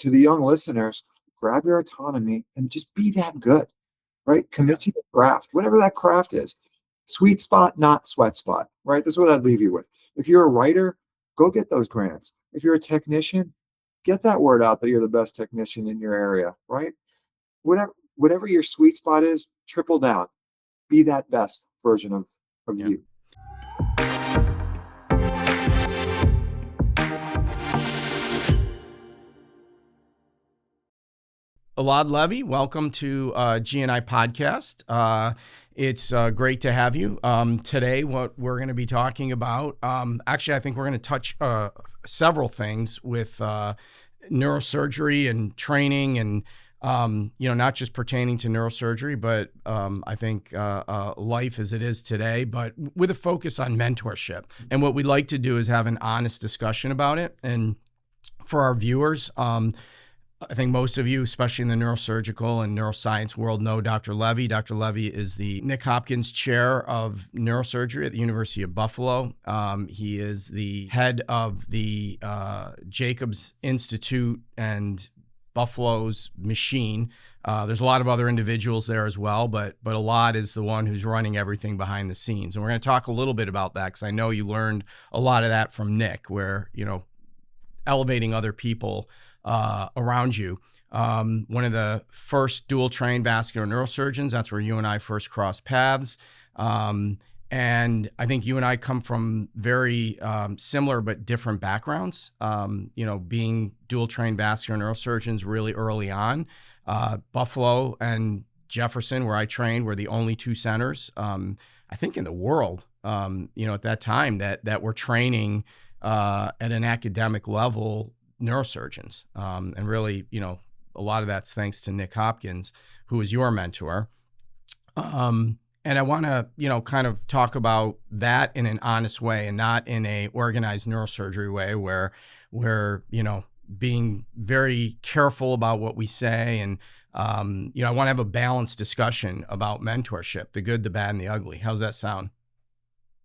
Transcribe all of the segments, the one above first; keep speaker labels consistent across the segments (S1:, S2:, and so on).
S1: to the young listeners, grab your autonomy and just be that good, right? Commit to the craft, whatever that craft is. Sweet spot, not sweat spot, right? That's what I'd leave you with. If you're a writer, go get those grants. If you're a technician, get that word out that you're the best technician in your area, right? Whatever your sweet spot is, triple down. Be that best version of you.
S2: Elad Levy, welcome to GNI Podcast. It's great to have you. Today, what we're going to be talking about, actually, I think we're going to touch several things with neurosurgery and training and, not just pertaining to neurosurgery, but I think life as it is today, but with a focus on mentorship. And what we'd like to do is have an honest discussion about it. And for our viewers, I think most of you, especially in the neurosurgical and neuroscience world, know Dr. Levy. Dr. Levy is the Nick Hopkins Chair of Neurosurgery at the University of Buffalo. He is the head of the Jacobs Institute and Buffalo's machine. There's a lot of other individuals there as well, but Elad is the one who's running everything behind the scenes. And we're going to talk a little bit about that because I know you learned a lot of that from Nick, where, elevating other people around you. One of the first dual trained vascular neurosurgeons. That's where you and I first crossed paths. And I think you and I come from very similar but different backgrounds. Being dual trained vascular neurosurgeons really early on. Buffalo and Jefferson, where I trained, were the only two centers, I think, in the world, at that time that were training at an academic level neurosurgeons. And really, a lot of that's thanks to Nick Hopkins, who is your mentor. And I want to, kind of talk about that in an honest way and not in a organized neurosurgery way where we're, being very careful about what we say. And, I want to have a balanced discussion about mentorship, the good, the bad, and the ugly. How's that sound?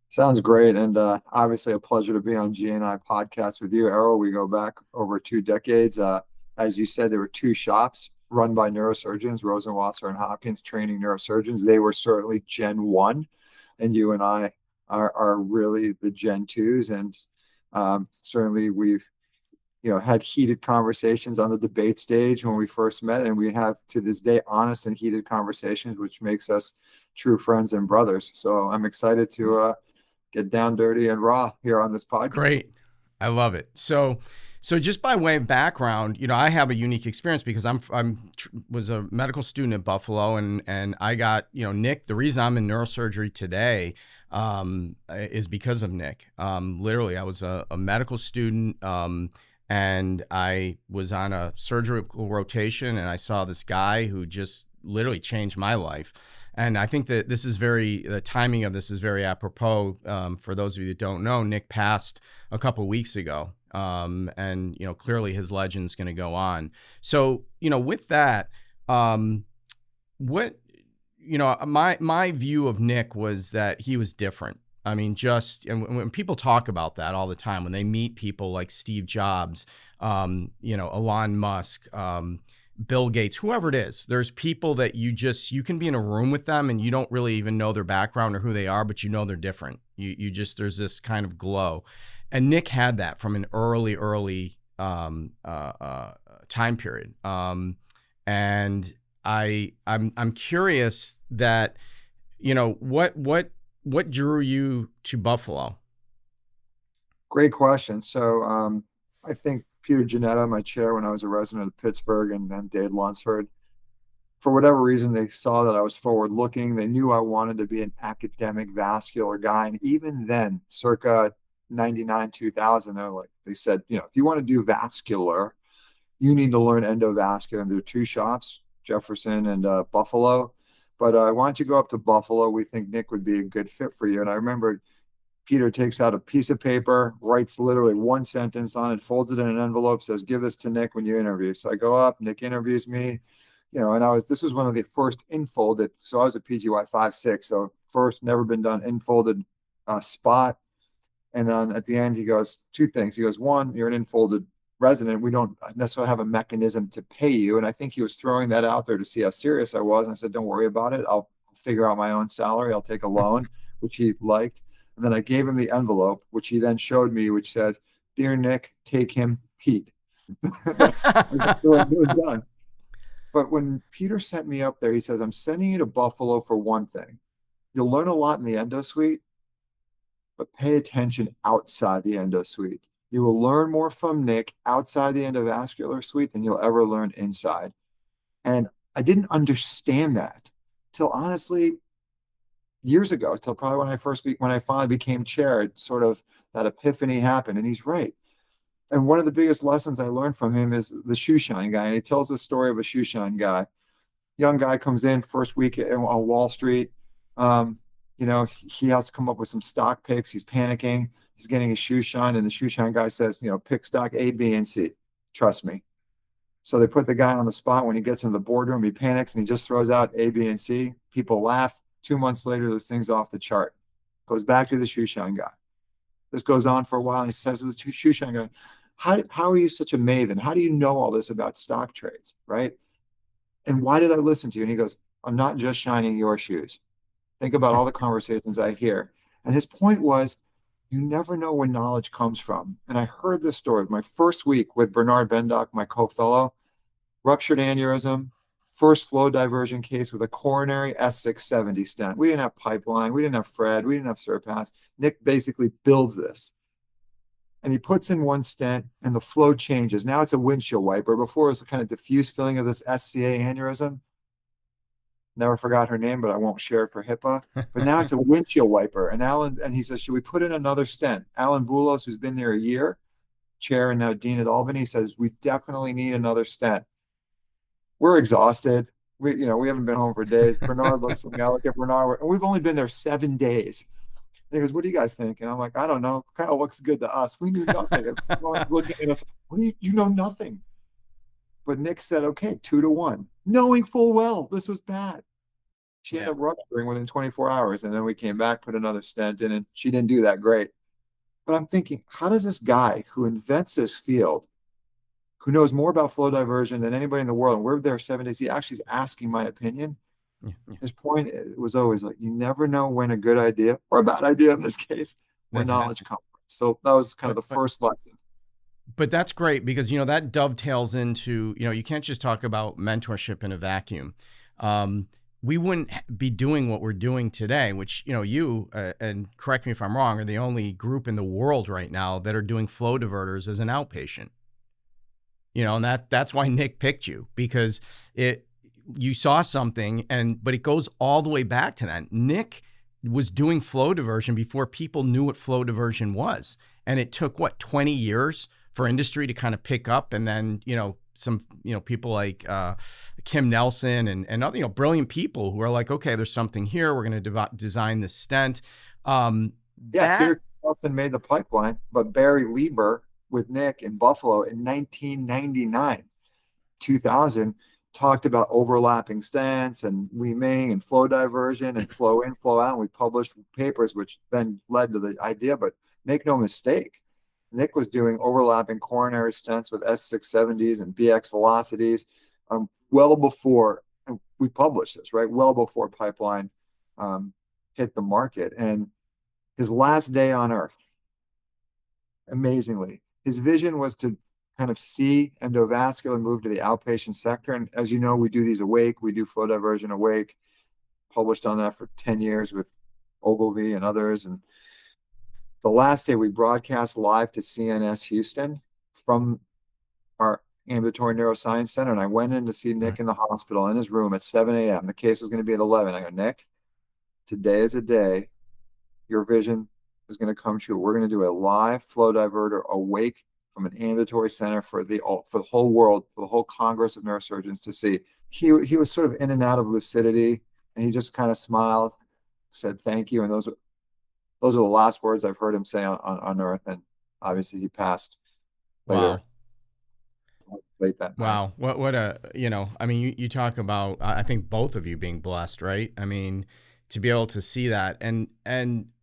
S1: Sounds great. And obviously a pleasure to be on GNI Podcast with you, Erol. We go back over 2 decades. As you said, there were 2 shops run by neurosurgeons, Rosenwasser and Hopkins, training neurosurgeons. They were certainly Gen 1, and you and I are really the Gen 2s. And certainly we've had heated conversations on the debate stage when we first met, and we have to this day honest and heated conversations, which makes us true friends and brothers. So I'm excited to get down dirty and raw here on this podcast.
S2: Great. I love it. So just by way of background, I have a unique experience because was a medical student at Buffalo, and I got, Nick. The reason I'm in neurosurgery today is because of Nick. Literally, I was a medical student, and I was on a surgical rotation, and I saw this guy who just literally changed my life. And I think that the timing of this is very apropos. For those of you that don't know, Nick passed a couple of weeks ago. And clearly his legend's going to go on. So, with that, my view of Nick was that he was different. I mean, and when people talk about that all the time, when they meet people like Steve Jobs, Elon Musk, Bill Gates, whoever it is, there's people that you can be in a room with them and you don't really even know their background or who they are, but they're different. There's this kind of glow. And Nick had that from an early time period. And I'm curious that, what drew you to Buffalo?
S1: Great question. So I think Peter Janetta, my chair when I was a resident of Pittsburgh, and then Dave Lunsford, for whatever reason, they saw that I was forward looking. They knew I wanted to be an academic vascular guy. And even then, circa 99, 2000, they said, if you want to do vascular, you need to learn endovascular. And there are 2 shops, Jefferson and Buffalo. But why don't you go up to Buffalo? We think Nick would be a good fit for you. And I remember Peter takes out a piece of paper, writes literally 1 sentence on it, folds it in an envelope, says, give this to Nick when you interview. So I go up, Nick interviews me, and this was one of the first infolded. So I was a PGY 5.6. So first, never been done infolded spot. And then at the end, he goes 2 things. He goes, 1, you're an infolded resident, we don't necessarily have a mechanism to pay you. And I think he was throwing that out there to see how serious I was. And I said, don't worry about it. I'll figure out my own salary. I'll take a loan, which he liked. And then I gave him the envelope, which he then showed me, which says, "Dear Nick, take him, Pete." That's what it was done. But when Peter sent me up there, he says, "I'm sending you to Buffalo for one thing. You'll learn a lot in the endo suite, but pay attention outside the endo suite. You will learn more from Nick outside the endovascular suite than you'll ever learn inside." And I didn't understand that till honestly years ago, till probably when I finally became chair, it sort of that epiphany happened. And he's right. And one of the biggest lessons I learned from him is the shoe shine guy. And he tells the story of a shoe shine guy. Young guy comes in first week on Wall Street. He has to come up with some stock picks. He's panicking. He's getting his shoe shine. And the shoe shine guy says, pick stock A, B, and C. Trust me. So they put the guy on the spot. When he gets into the boardroom, he panics and he just throws out A, B, and C. People laugh. 2 months later, this thing's off the chart. Goes back to the shoe shine guy. This goes on for a while. And he says to the shoe shine guy, how are you such a maven? How do you know all this about stock trades, right? And why did I listen to you? And he goes, "I'm not just shining your shoes. Think about all the conversations I hear." And his point was, you never know where knowledge comes from. And I heard this story. My first week with Bernard Bendock, my co-fellow, ruptured aneurysm, first flow diversion case with a coronary S670 stent. We didn't have pipeline. We didn't have Fred. We didn't have Surpass. Nick basically builds this. And he puts in one stent and the flow changes. Now it's a windshield wiper. Before it was a kind of diffuse filling of this SCA aneurysm. Never forgot her name, but I won't share it for HIPAA. But now it's a windshield wiper. And he says, "Should we put in another stent?" Alan Boulos, who's been there a year, chair and now dean at Albany, says, "We definitely need another stent." We're exhausted. We haven't been home for days. Bernard looks at me. I look at Bernard, and we've only been there 7 days. And he goes, "What do you guys think?" And I'm like, "I don't know. Kind of looks good to us. We knew nothing." And everyone's looking at us. "What do you know nothing?" But Nick said, "Okay, 2-1," knowing full well this was bad. She ended up rupturing within 24 hours. And then we came back, put another stent in, and she didn't do that great. But I'm thinking, how does this guy who invents this field, who knows more about flow diversion than anybody in the world, and we're there 7 days, he actually is asking my opinion. His point was always like, you never know when a good idea, or a bad idea in this case, where knowledge comes from. So that was kind of the first lesson.
S2: But that's great because, that dovetails into, you can't just talk about mentorship in a vacuum. We wouldn't be doing what we're doing today, which, you, and correct me if I'm wrong, are the only group in the world right now that are doing flow diverters as an outpatient. And that's why Nick picked you, because you saw something, but it goes all the way back to that. Nick was doing flow diversion before people knew what flow diversion was. And it took 20 years for industry to kind of pick up. And then, some, people like Kim Nelson and other, brilliant people who are like, okay, there's something here. We're going to design this stent.
S1: Peter Nelson made the pipeline, but Barry Lieber with Nick in Buffalo in 1999, 2000, talked about overlapping stents and weaving and flow diversion and flow in, flow out. And we published papers, which then led to the idea. But make no mistake, Nick was doing overlapping coronary stents with S670s and BX velocities well before we published this, right? Well before pipeline hit the market. And his last day on earth, amazingly, his vision was to kind of see endovascular move to the outpatient sector. And as you know, we do these awake. We do flow diversion awake. Published on that for 10 years with Ogilvy and others. And the last day we broadcast live to CNS Houston from our ambulatory neuroscience center. And I went in to see Nick in the hospital in his room at 7 a.m. The case was going to be at 11. I go, "Nick, today is a day your vision is going to come true. We're going to do a live flow diverter awake from an ambulatory center for the whole world, for the whole Congress of Neurosurgeons to see." He was sort of in and out of lucidity, and he just kind of smiled, said thank you, and those are the last words I've heard him say on earth. And obviously he passed later. Late that night.
S2: Wow. What a, you talk about, I think both of you being blessed, right? I mean, to be able to see that and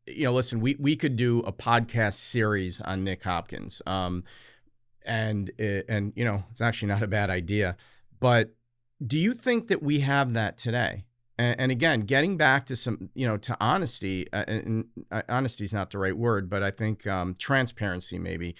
S2: listen, we could do a podcast series on Nick Hopkins. and it's actually not a bad idea. But do you think that we have that today? And again, getting back to some, to honesty, and honesty is not the right word, but I think transparency maybe.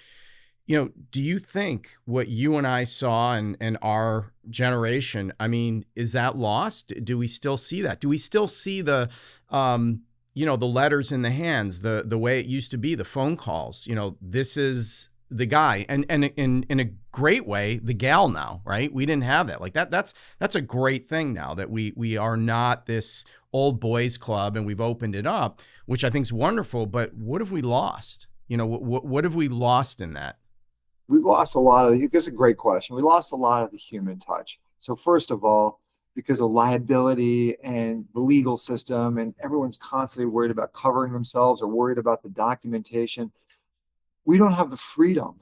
S2: Do you think what you and I saw in our generation, I mean, is that lost? Do we still see that? Do we still see the the letters in the hands, the way it used to be, the phone calls, this is the guy, and in a great way, the gal now, right? We didn't have that. Like that's a great thing now that we are not this old boys club, and we've opened it up, which I think is wonderful. But what have we lost? What have we lost in that?
S1: We've lost a lot of, it's a great question. We lost a lot of the human touch. So first of all, because of liability and the legal system, and everyone's constantly worried about covering themselves or worried about the documentation, we don't have the freedom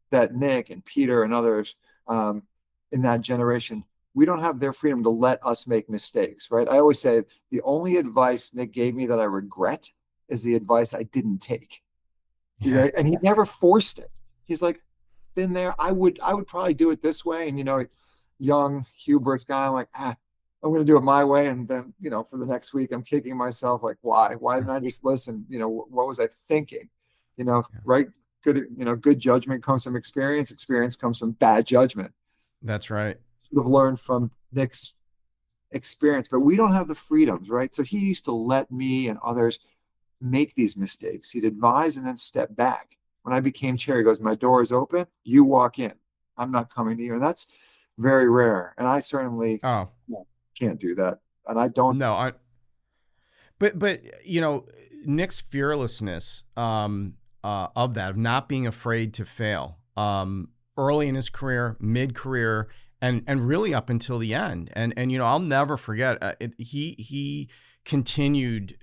S1: that Nick and Peter and others in that generation, we don't have their freedom to let us make mistakes, right? I always say the only advice Nick gave me that I regret is the advice I didn't take.
S2: Yeah.
S1: Right? And he never forced it. He's like, been there. I would probably do it this way. And, young hubris guy, I'm like, I'm going to do it my way. And then, for the next week, I'm kicking myself like, why didn't I just listen? What was I thinking? Right. Good judgment comes from experience. Experience comes from bad judgment.
S2: That's right.
S1: Should have learned from Nick's experience, but we don't have the freedoms, right? So he used to let me and others make these mistakes. He'd advise and then step back. When I became chair, he goes, my door is open. You walk in. I'm not coming to you. And that's very rare. And I certainly can't do that. And I don't.
S2: No, but Nick's fearlessness of that, of not being afraid to fail, early in his career, mid-career, and really up until the end. And I'll never forget, he continued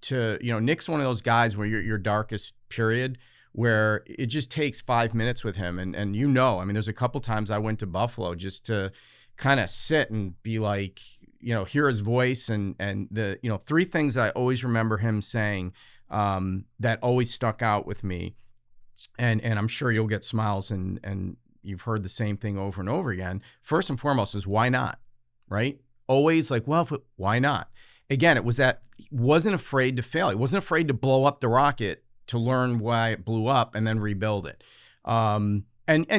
S2: to, Nick's one of those guys where your darkest period, where it just takes 5 minutes with him. And I mean, there's a couple times I went to Buffalo just to kind of sit and be like, hear his voice. And the, three things I always remember him saying that always stuck out with me. And I'm sure you'll get smiles and you've heard the same thing over and over again. First and foremost is why not, right? Always like, well, why not? Again, it was that he wasn't afraid to fail. He wasn't afraid to blow up the rocket to learn why it blew up and then rebuild it. And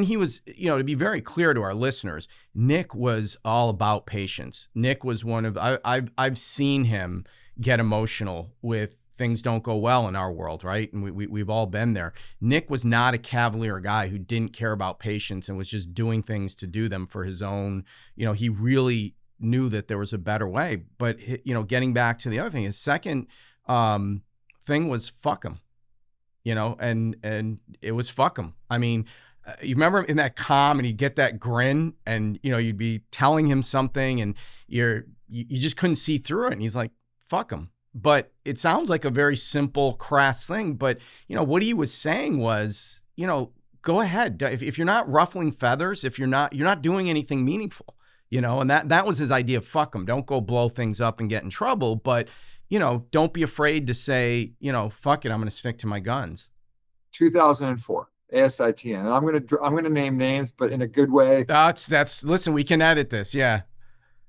S2: he was, to be very clear to our listeners, Nick was all about patience. Nick was one of, I've seen him get emotional with things don't go well in our world, right? And we've all been there. Nick was not a cavalier guy who didn't care about patience and was just doing things to do them for his own, he really knew that there was a better way. But, getting back to the other thing, his second thing was fuck him. And it was fuck him. I mean, you remember him in that calm and he'd get that grin and, you'd be telling him something and you just couldn't see through it. And he's like, fuck him. But it sounds like a very simple, crass thing. But, what he was saying was, go ahead. If you're not ruffling feathers, if you're not doing anything meaningful, and that was his idea of fuck him. Don't go blow things up and get in trouble. But don't be afraid to say, fuck it, I'm going to stick to my guns.
S1: 2004, ASITN. And I'm going to name names, but in a good way.
S2: Listen, we can edit this. Yeah.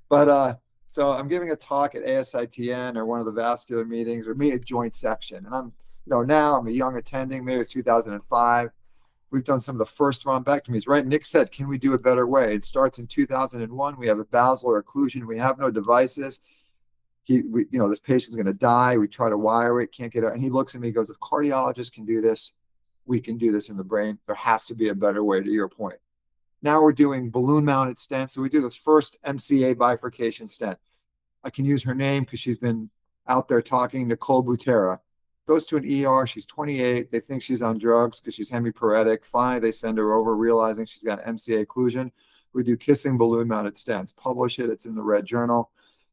S1: But, so I'm giving a talk at ASITN or one of the vascular meetings or a joint section. And I'm, now I'm a young attending, maybe it was 2005. We've done some of the first thrombectomies, right? Nick said, can we do a better way? It starts in 2001. We have a basilar occlusion. We have no devices. This patient's going to die. We try to wire it, can't get it. And he looks at me, goes, if cardiologists can do this, we can do this in the brain. There has to be a better way, to your point. Now we're doing balloon mounted stents. So we do this first MCA bifurcation stent. I can use her name because she's been out there talking. Nicole Butera goes to an ER. She's 28. They think she's on drugs because she's hemiparetic. Finally, they send her over realizing she's got MCA occlusion. We do kissing balloon mounted stents, publish it. It's in the Red Journal.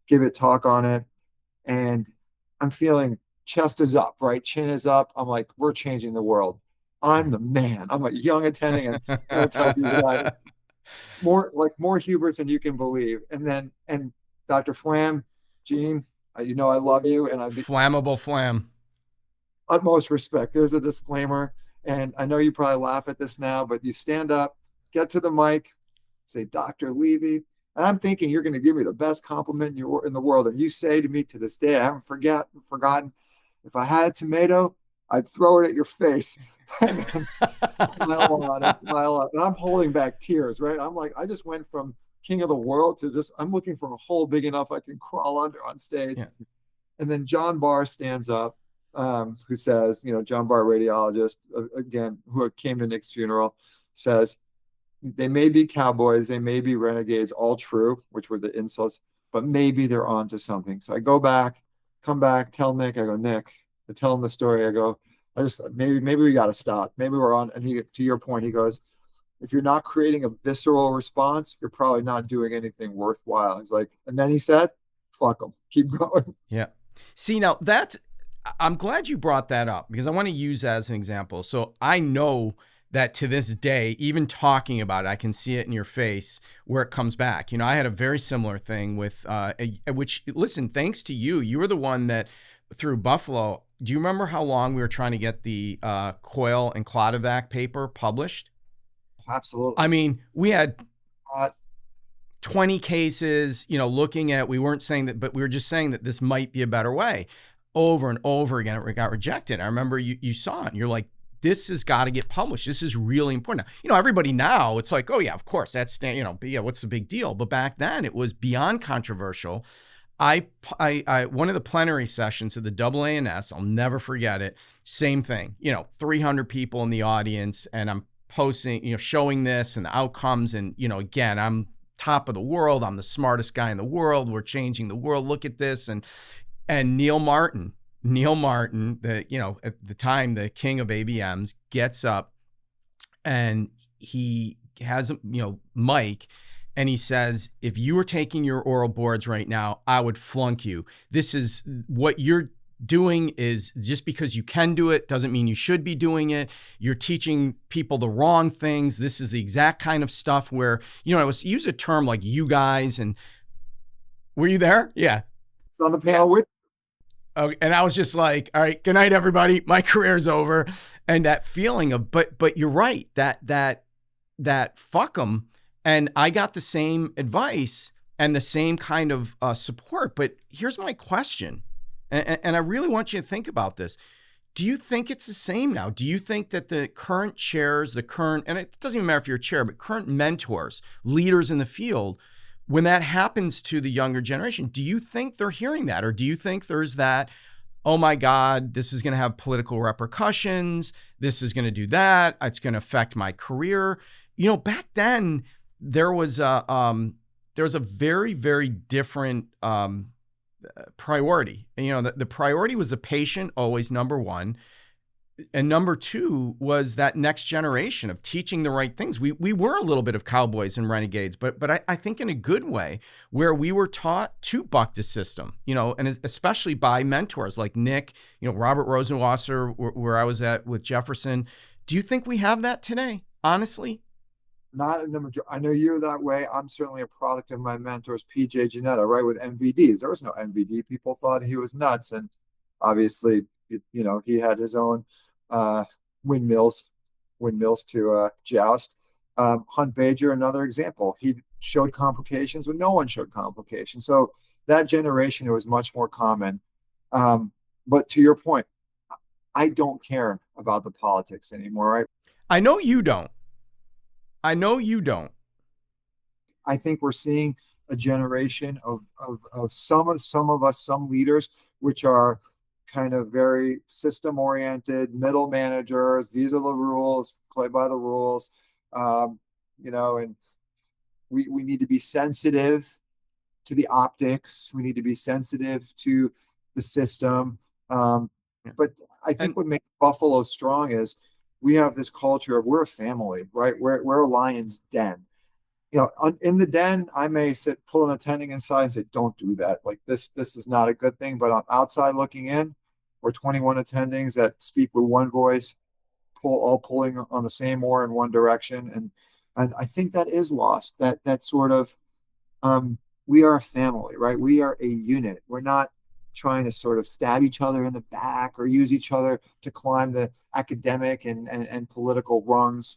S1: Give a talk on it. And I'm feeling chest is up, right? Chin is up. I'm like, we're changing the world. I'm the man. I'm a young attending and that's how these guys more hubris than you can believe. And Dr. Flam, Gene, I love you. And
S2: Flammable Flam.
S1: Utmost respect. There's a disclaimer. And I know you probably laugh at this now, but you stand up, get to the mic, say, Dr. Levy. And I'm thinking you're going to give me the best compliment in the world. And you say to me to this day, I haven't forgotten, if I had a tomato, I'd throw it at your face. And then smile on it, smile on. And I'm holding back tears, right? I'm like, I just went from king of the world to just, I'm looking for a hole big enough I can crawl under on stage.
S2: Yeah.
S1: And then John Barr stands up, who says, John Barr, radiologist, again, who came to Nick's funeral, says, they may be cowboys, they may be renegades, all true, which were the insults, but maybe they're on to something. So I come back, tell Nick, I go, Nick, I tell him the story. I go, maybe we got to stop. Maybe we're on. And to your point, he goes, if you're not creating a visceral response, you're probably not doing anything worthwhile. He's like, and then he said, fuck them, keep going.
S2: Yeah. See, now I'm glad you brought that up because I want to use that as an example. So I know that to this day, even talking about it, I can see it in your face where it comes back. I had a very similar thing with, which, listen, thanks to you, you were the one that through Buffalo. Do you remember how long we were trying to get the Coil and Clodovac paper published?
S1: Absolutely.
S2: I mean, we had 20 cases, looking at, we weren't saying that, but we were just saying that this might be a better way. Over and over again, it got rejected. I remember you saw it and you're like, this has got to get published. This is really important. Everybody now, it's like, oh yeah, of course, that's, but yeah, what's the big deal? But back then it was beyond controversial. I one of the plenary sessions of the AANS, I'll never forget it. Same thing, 300 people in the audience, and I'm posting, showing this and the outcomes. And, again, I'm top of the world. I'm the smartest guy in the world. We're changing the world. Look at this. And Neil Martin, at the time, the king of ABMs, gets up and he has a mic, and he says, if you were taking your oral boards right now, I would flunk you. This is what you're doing, is just because you can do it doesn't mean you should be doing it. You're teaching people the wrong things. This is the exact kind of stuff where, I was use a term like you guys, and were you there? Yeah.
S1: It's on the panel with.
S2: Okay, and I was just like, all right, good night, everybody. My career's over. And that feeling of, but you're right, that fuck them. And I got the same advice and the same kind of support. But here's my question. And I really want you to think about this. Do you think it's the same now? Do you think that the current chairs, and it doesn't even matter if you're a chair, but current mentors, leaders in the field, when that happens to the younger generation, do you think they're hearing that? Or do you think there's that, oh my God, this is going to have political repercussions. This is going to do that. It's going to affect my career. Back then there was a very, very different priority. The priority was the patient, always number one. And number two was that next generation of teaching the right things. We were a little bit of cowboys and renegades, but I think in a good way, where we were taught to buck the system, and especially by mentors like Nick, Robert Rosenwasser, where I was at with Jefferson. Do you think we have that today, honestly?
S1: Not in the majority. I know you're that way. I'm certainly a product of my mentors, PJ Janetta, right, with MVDs. There was no MVD. People thought he was nuts. And obviously, he had his own windmills to joust. Hunt Bajer, another example. He showed complications when no one showed complications. So that generation, it was much more common. But to your point, I don't care about the politics anymore, right?
S2: I know you don't. I
S1: think we're seeing a generation of some of us, some leaders, which are kind of very system oriented, middle managers. These are the rules, play by the rules. And we need to be sensitive to the optics. We need to be sensitive to the system. But I think what makes Buffalo strong is we have this culture of we're a family, right? We're a lion's den. In the den, I may pull an attending inside and say, don't do that. Like this is not a good thing. But on outside looking in, we're 21 attendings that speak with one voice, all pulling on the same oar in one direction. And I think that is lost. That sort of, we are a family, right? We are a unit. We're not trying to sort of stab each other in the back or use each other to climb the academic and political rungs.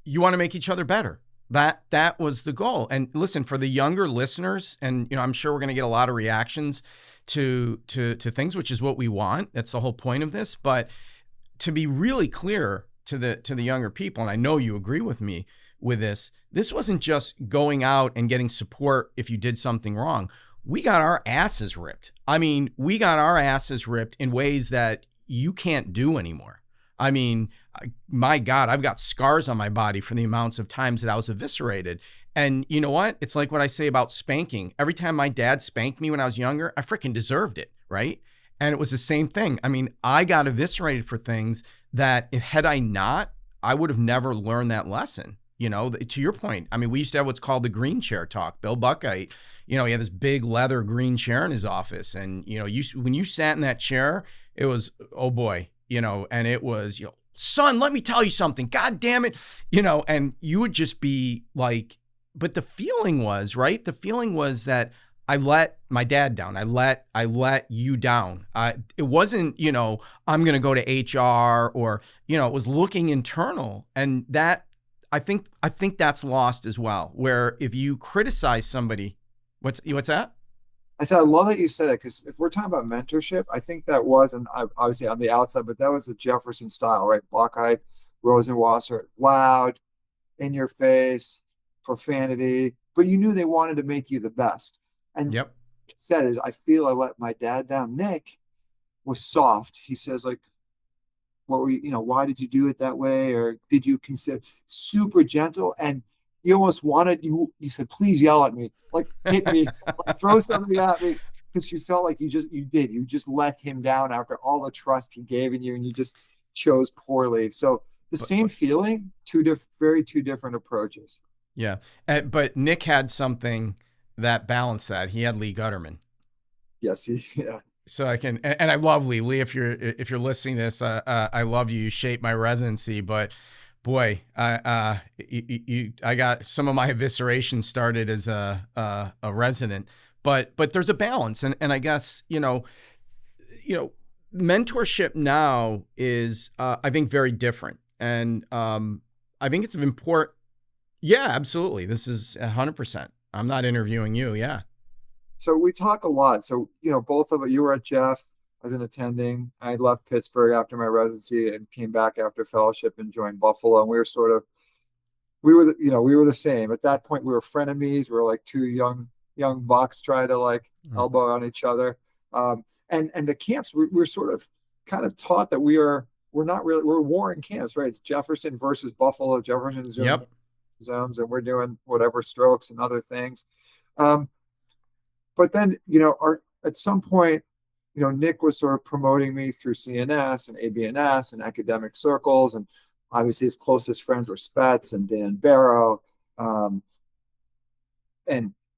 S2: You want to make each other better. That was the goal. And listen, for the younger listeners, and I'm sure we're going to get a lot of reactions to things, which is what we want. That's the whole point of this. But to be really clear to the younger people, and I know you agree with me with this wasn't just going out and getting support if you did something wrong. We got our asses ripped. I mean, we got our asses ripped in ways that you can't do anymore. I mean, my God, I've got scars on my body from the amounts of times that I was eviscerated. And you know what? It's like what I say about spanking. Every time my dad spanked me when I was younger, I freaking deserved it, right? And it was the same thing. I mean, I got eviscerated for things that had I not, I would have never learned that lesson. To your point, I mean, we used to have what's called the green chair talk. Bill Buckeye, he had this big leather green chair in his office. And, when you sat in that chair, it was, oh boy, and it was, son, let me tell you something. God damn it. And you would just be like, but the feeling was, right? The feeling was that I let my dad down. I let you down. It wasn't, I'm going to go to HR or, it was looking internal. And that, I think that's lost as well, where if you criticize somebody, what's that?
S1: I said, I love that you said it, because if we're talking about mentorship, I think that was, and obviously on the outside, but that was a Jefferson style, right? Block-eyed, Rosenwasser, loud, in your face, profanity, but you knew they wanted to make you the best. And
S2: yep.
S1: What he said is, I feel I let my dad down. Nick was soft. He says, like, what were you, why did you do it that way? Or did you consider super gentle? And you almost wanted, you said, please yell at me, like hit me, like, throw something at me. Because you felt like you just let him down after all the trust he gave in you, and you just chose poorly. So the same feeling, two different approaches.
S2: Yeah. But Nick had something that balanced that. He had Lee Gutterman.
S1: Yes. Yeah.
S2: So I can, and I love Lee. Lee, if you're listening to this, I love you. You shaped my residency, but boy, I got some of my evisceration started as a resident, but there's a balance, and I guess mentorship now is I think very different, and I think it's important. Yeah, absolutely. This is 100%. I'm not interviewing you. Yeah.
S1: So we talk a lot. So, both of you were at Jeff as an attending. I left Pittsburgh after my residency and came back after fellowship and joined Buffalo. And we were the same. At that point, we were frenemies. We were like two young bucks trying to elbow on each other. And the camps, we're sort of kind of taught that we're warring camps, right? It's Jefferson versus Buffalo. Jefferson's doing zones, and we're doing whatever strokes and other things. But then, at some point, Nick was sort of promoting me through CNS and ABNS and academic circles. And obviously his closest friends were Spetz and Dan Barrow, and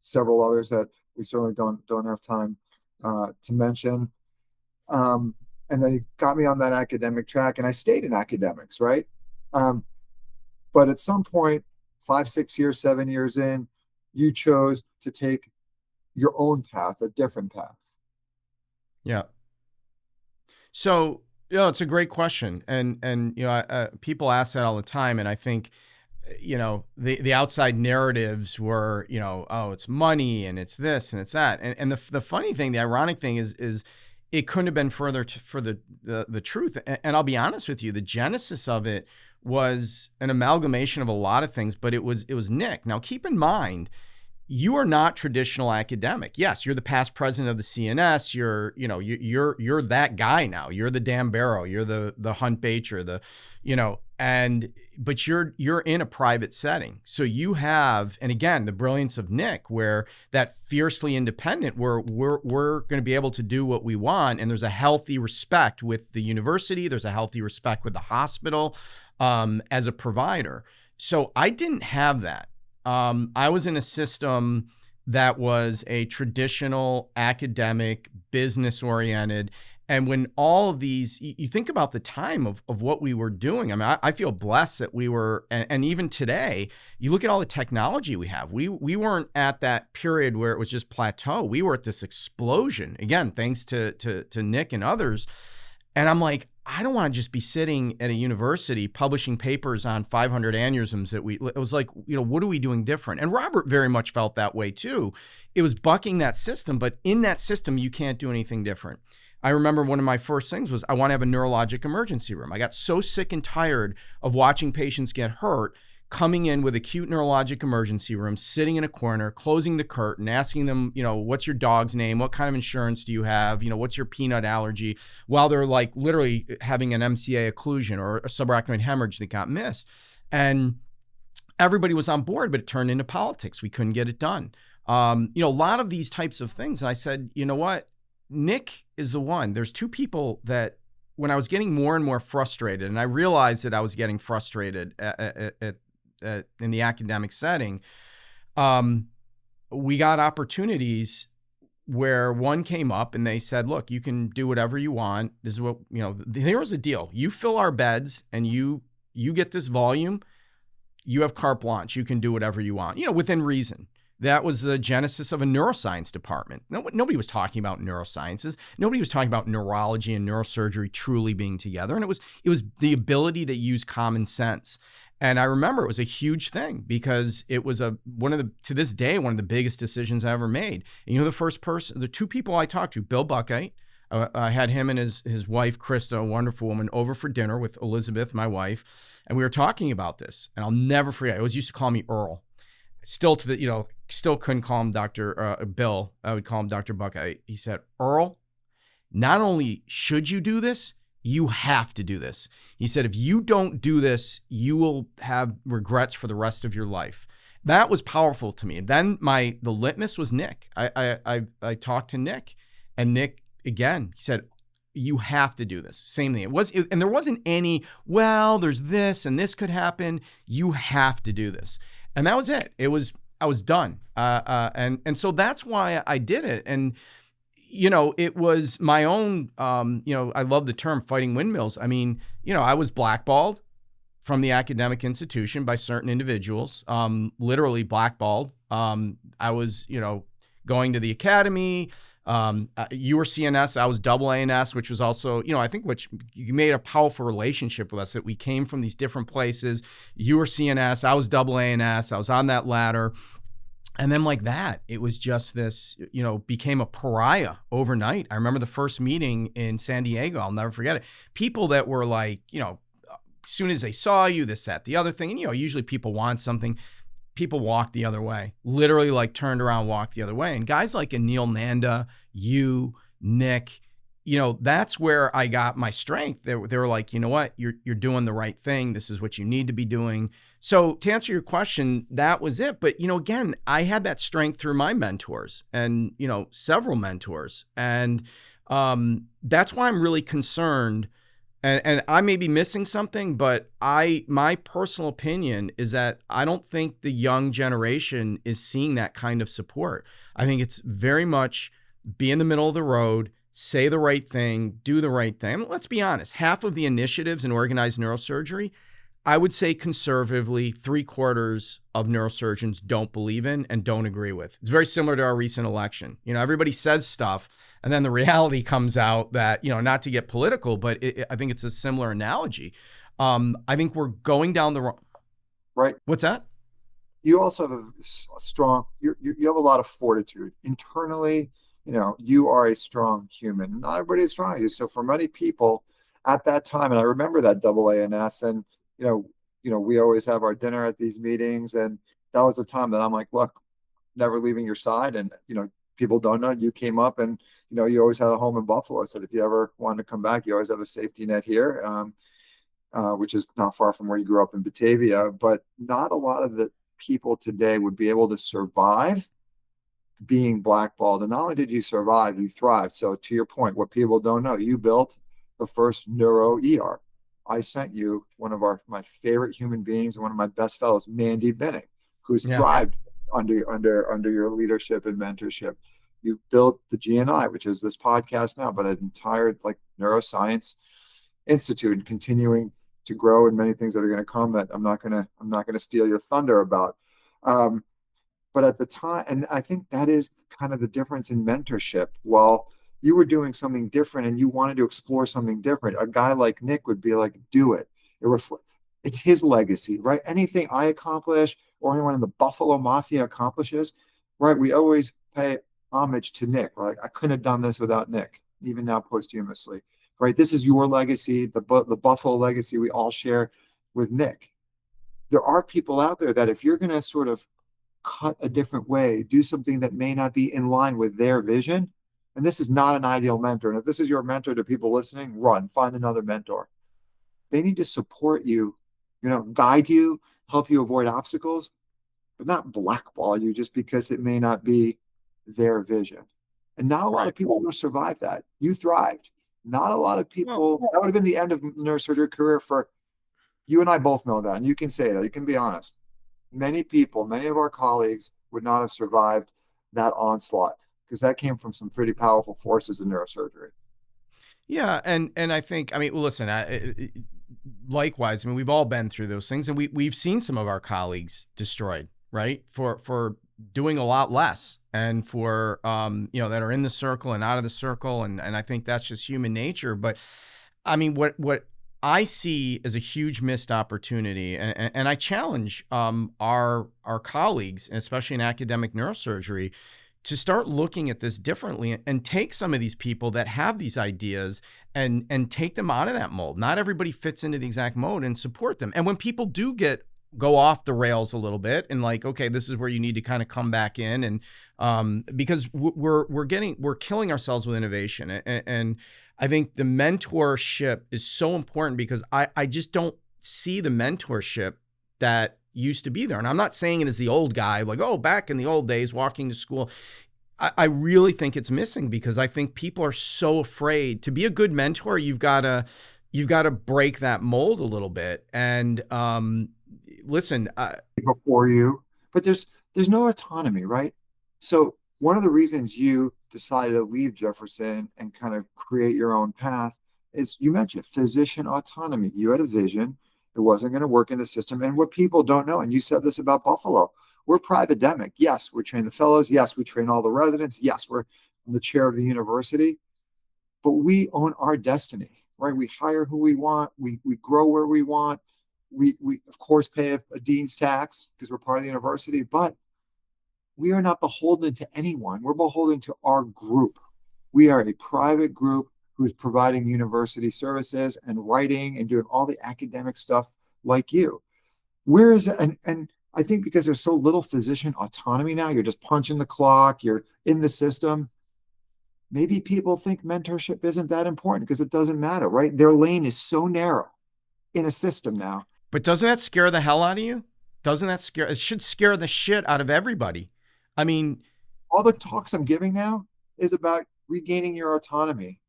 S1: several others that we certainly don't have time to mention. And then he got me on that academic track, and I stayed in academics, right? But at some point, 5, 6 years, 7 years in, you chose to take your own path, a different path.
S2: Yeah. So, it's a great question. And people ask that all the time. And I think, the outside narratives were, oh, it's money and it's this and it's that. And the funny thing, the ironic thing is it couldn't have been further for the truth. And I'll be honest with you, the genesis of it was an amalgamation of a lot of things, but it was Nick. Now, keep in mind, you are not traditional academic. Yes, you're the past president of the CNS. You're that guy now. You're the Dan Barrow. You're the Hunt Bacher. But you're in a private setting. So you have, and again, the brilliance of Nick, where that fiercely independent, where we're going to be able to do what we want, and there's a healthy respect with the university. There's a healthy respect with the hospital as a provider. So I didn't have that. I was in a system that was a traditional academic, business oriented, And when all of these, you think about the time of what we were doing. I mean, I feel blessed that we were, and even today, you look at all the technology we have. We weren't at that period where it was just plateau. We were at this explosion, again, thanks to Nick and others. And I'm like, I don't want to just be sitting at a university publishing papers on 500 aneurysms it was like, what are we doing different? And Robert very much felt that way too. It was bucking that system, but in that system, you can't do anything different. I remember one of my first things was I want to have a neurologic emergency room. I got so sick and tired of watching patients get hurt, coming in with acute neurologic emergency room, sitting in a corner, closing the curtain, asking them, what's your dog's name? What kind of insurance do you have? What's your peanut allergy? While they're like literally having an MCA occlusion or a subarachnoid hemorrhage that got missed. And everybody was on board, but it turned into politics. We couldn't get it done. A lot of these types of things. And I said, you know what? Nick is the one. There's two people that when I was getting more and more frustrated, and I realized that I was getting frustrated in the academic setting, we got opportunities where one came up and they said, look, you can do whatever you want. This is what, here's the deal. You fill our beds and you get this volume, you have carte blanche. You can do whatever you want, within reason. That was the genesis of a neuroscience department. Nobody was talking about neurosciences. Nobody was talking about neurology and neurosurgery truly being together. And it was the ability to use common sense. And I remember it was a huge thing because it was to this day, one of the biggest decisions I ever made. And the two people I talked to, Bill Buckite, I had him and his wife, Krista, a wonderful woman, over for dinner with Elizabeth, my wife. And we were talking about this. And I'll never forget. I always used to call me Earl. Still couldn't call him Dr. Bill. I would call him Dr. Buckeye. He said, Earl, not only should you do this, you have to do this. He said, if you don't do this, you will have regrets for the rest of your life. That was powerful to me. And then the litmus was Nick. I talked to Nick, and Nick, again, he said, you have to do this. Same thing. And there wasn't any, well, there's this and this could happen. You have to do this. And that was it. I was done. And so that's why I did it. And, it was my own, I love the term fighting windmills. I mean, I was blackballed from the academic institution by certain individuals, literally blackballed. I was, going to the academy. You were CNS, I was AA&S, which was also, I think which you made a powerful relationship with us that we came from these different places. You were CNS, I was AA&S, I was on that ladder. And then like that, it was just this, became a pariah overnight. I remember the first meeting in San Diego, I'll never forget it. People that were like, as soon as they saw you, this, that, the other thing, and usually people want something. People walked the other way, literally like turned around, walked the other way. And guys like Anil Nanda, you, Nick, that's where I got my strength. They were like, you know what, you're doing the right thing. This is what you need to be doing. So to answer your question, that was it. But, again, I had that strength through my mentors and, several mentors. And that's why I'm really concerned. And I may be missing something, but my personal opinion is that I don't think the young generation is seeing that kind of support. I think it's very much be in the middle of the road, say the right thing, do the right thing. I mean, let's be honest, half of the initiatives in organized neurosurgery, I would say conservatively, 3/4 of neurosurgeons don't believe in and don't agree with. It's very similar to our recent election. Everybody says stuff, and then the reality comes out that, not to get political, but I think it's a similar analogy. I think we're going down the wrong.
S1: Right.
S2: What's that?
S1: You also have a strong, you have a lot of fortitude internally. You are a strong human. Not everybody is strong as you. So for many people at that time, and I remember that AA&S, and we always have our dinner at these meetings, and that was the time that I'm like, look, never leaving your side. And people don't know you came up, and you always had a home in Buffalo. I said, if you ever want to come back, you always have a safety net here, which is not far from where you grew up in Batavia. But not a lot of the people today would be able to survive being blackballed. And not only did you survive, you thrived. So to your point, what people don't know, you built the first neuro ER. I sent you one of my favorite human beings and one of my best fellows, Mandy Binning, who's thrived under your leadership and mentorship. you built the GNI, which is this podcast now, but an entire like neuroscience institute, and continuing to grow, and many things that are going to come that I'm not going to steal your thunder about. But at the time, and I think that is kind of the difference in mentorship. While you were doing something different and you wanted to explore something different, a guy like Nick would be like, do it. It's his legacy, right? Anything I accomplish or anyone in the Buffalo Mafia accomplishes, right? We always pay homage to Nick, right? I couldn't have done this without Nick, even now posthumously, right? This is your legacy, the Buffalo legacy we all share with Nick. There are people out there that if you're going to sort of cut a different way, do something that may not be in line with their vision, and this is not an ideal mentor. And if this is your mentor to people listening, run, find another mentor. They need to support you, guide you, help you avoid obstacles, but not blackball you just because it may not be their vision. And not a lot of people will survive that. You thrived. Not a lot of people, that would have been the end of neurosurgery career for you, and I both know that. And you can say that, you can be honest. Many people, many of our colleagues would not have survived that onslaught because that came from some pretty powerful forces in neurosurgery.
S2: Yeah, and I think, I mean, listen, likewise, I mean, we've all been through those things, and we've seen some of our colleagues destroyed, right, for doing a lot less, and for that are in the circle and out of the circle, and I think that's just human nature. But I mean, what I see as a huge missed opportunity, and I challenge our colleagues, especially in academic neurosurgery, to start looking at this differently and take some of these people that have these ideas and take them out of that mold. Not everybody fits into the exact mold, and support them. And when people do go off the rails a little bit, and like, okay, this is where you need to kind of come back in, and because we're killing ourselves with innovation. And I think the mentorship is so important, because I just don't see the mentorship that used to be there. And I'm not saying it as the old guy, like, oh, back in the old days, walking to school. I really think it's missing, because I think people are so afraid. To be a good mentor, you've got to break that mold a little bit. And listen,
S1: before you, but there's no autonomy, right? So one of the reasons you decided to leave Jefferson and kind of create your own path is, you mentioned physician autonomy. You had a vision. It wasn't going to work in the system. And what people don't know, and you said this about Buffalo, we're private-demic. Yes, we train the fellows. Yes, we train all the residents. Yes, we're the chair of the university, but we own our destiny, right? We hire who we want. We grow where we want. We of course pay a dean's tax because we're part of the university, but we are not beholden to anyone. We're beholden to our group. We are a private group who's providing university services and writing and doing all the academic stuff like you. And I think because there's so little physician autonomy now, you're just punching the clock, you're in the system. Maybe people think mentorship isn't that important because it doesn't matter, right? Their lane is so narrow in a system now.
S2: But doesn't that scare the hell out of you? It should scare the shit out of everybody. I mean,
S1: all the talks I'm giving now is about regaining your autonomy.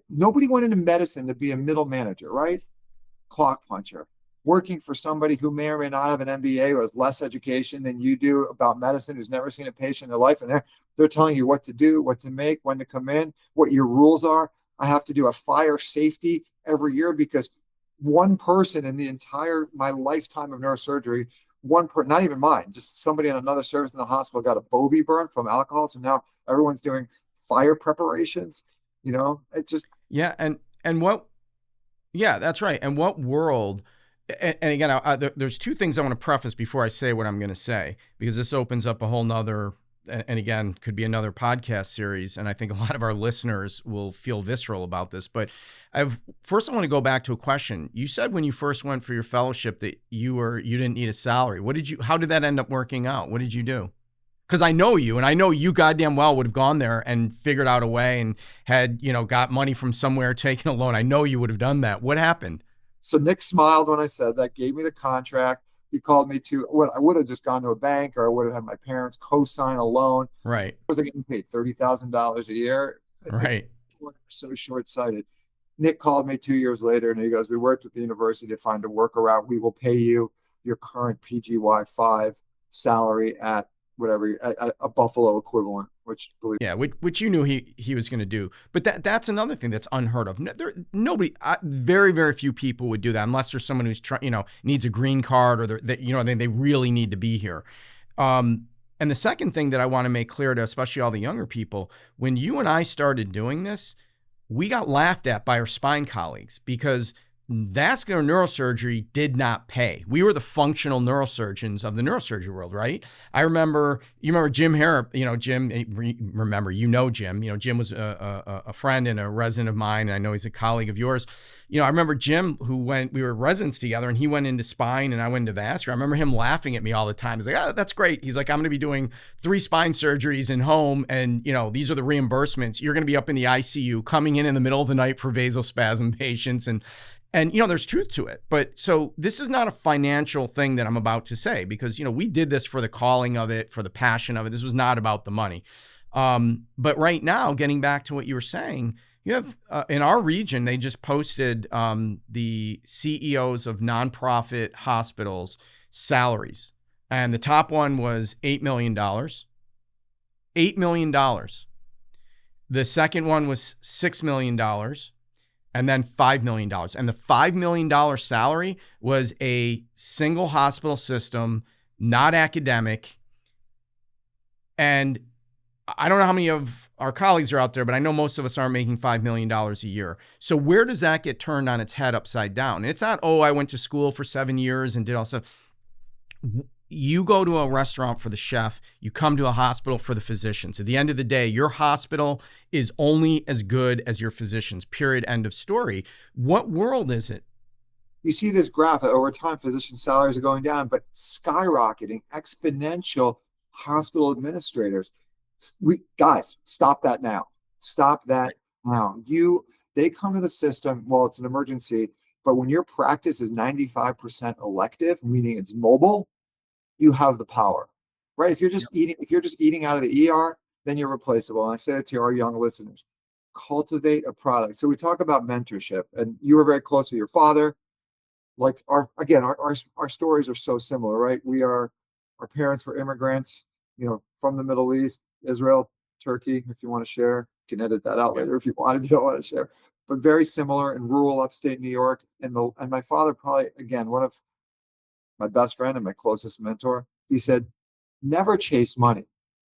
S1: Nobody went into medicine to be a middle manager, right? Clock puncher, working for somebody who may or may not have an MBA, who has less education than you do about medicine, who's never seen a patient in their life, and they're telling you what to do, what to make, when to come in, what your rules are. I have to do a fire safety every year because one person in my lifetime of neurosurgery, not even mine, just somebody in another service in the hospital got a bovie burn from alcohol. So now everyone's doing fire preparations. It's just,
S2: yeah. That's right. And what world, and again, there's two things I want to preface before I say what I'm going to say, because this opens up a whole nother, and again, could be another podcast series. And I think a lot of our listeners will feel visceral about this, but first I want to go back to a question. You said when you first went for your fellowship that you didn't need a salary. How did that end up working out? What did you do? Because I know you, and I know you goddamn well would have gone there and figured out a way and had, got money from somewhere, taken a loan. I know you would have done that. What happened?
S1: So Nick smiled when I said that, gave me the contract. He called me to what I would have just gone to a bank, or I would have had my parents co-sign a loan.
S2: Right.
S1: Was I getting paid $30,000 a year?
S2: Right.
S1: So short-sighted. Nick called me 2 years later and he goes, we worked with the university to find a workaround. We will pay you your current PGY 5 salary at whatever a Buffalo equivalent, which believe.
S2: Yeah, which you knew he was going to do, but that's another thing that's unheard of. Nobody, very very few people would do that unless there's someone who's needs a green card or they really need to be here. And the second thing that I want to make clear to especially all the younger people, when you and I started doing this, we got laughed at by our spine colleagues because vascular neurosurgery did not pay. We were the functional neurosurgeons of the neurosurgery world, right? You remember Jim Harrop, Jim, Jim. Jim was a friend and a resident of mine, and I know he's a colleague of yours. I remember Jim, we were residents together, and he went into spine and I went into vascular. I remember him laughing at me all the time. He's like, "Oh, that's great." He's like, "I'm going to be doing 3 spine surgeries in home, and these are the reimbursements. You're going to be up in the ICU, coming in the middle of the night for vasospasm patients." And there's truth to it. But so this is not a financial thing that I'm about to say because, we did this for the calling of it, for the passion of it. This was not about the money. But right now, getting back to what you were saying, you have in our region, they just posted the CEOs of nonprofit hospitals' salaries. And the top one was $8 million. $8 million. The second one was $6 million. And then $5 million. And the $5 million salary was a single hospital system, not academic. And I don't know how many of our colleagues are out there, but I know most of us aren't making $5 million a year. So where does that get turned on its head upside down? And it's not, I went to school for 7 years and did all stuff. You go to a restaurant for the chef, you come to a hospital for the physicians. At the end of the day, your hospital is only as good as your physicians, period, end of story. What world is it?
S1: You see this graph that over time, physician salaries are going down, but skyrocketing, exponential hospital administrators. Guys, stop that now. Stop that now. They come to the system, well, it's an emergency, but when your practice is 95% elective, meaning it's mobile, you have the power, right? If you're just eating out of the ER, then you're replaceable. And I say that to our young listeners, cultivate a product. So we talk about mentorship, and you were very close with your father. Like our stories are so similar, right? Our parents were immigrants, from the Middle East, Israel, Turkey. If you want to share, you can edit that out later if you want, if you don't want to share, but very similar in rural upstate New York. And my father, probably, again, one of my best friend and my closest mentor, he said, never chase money.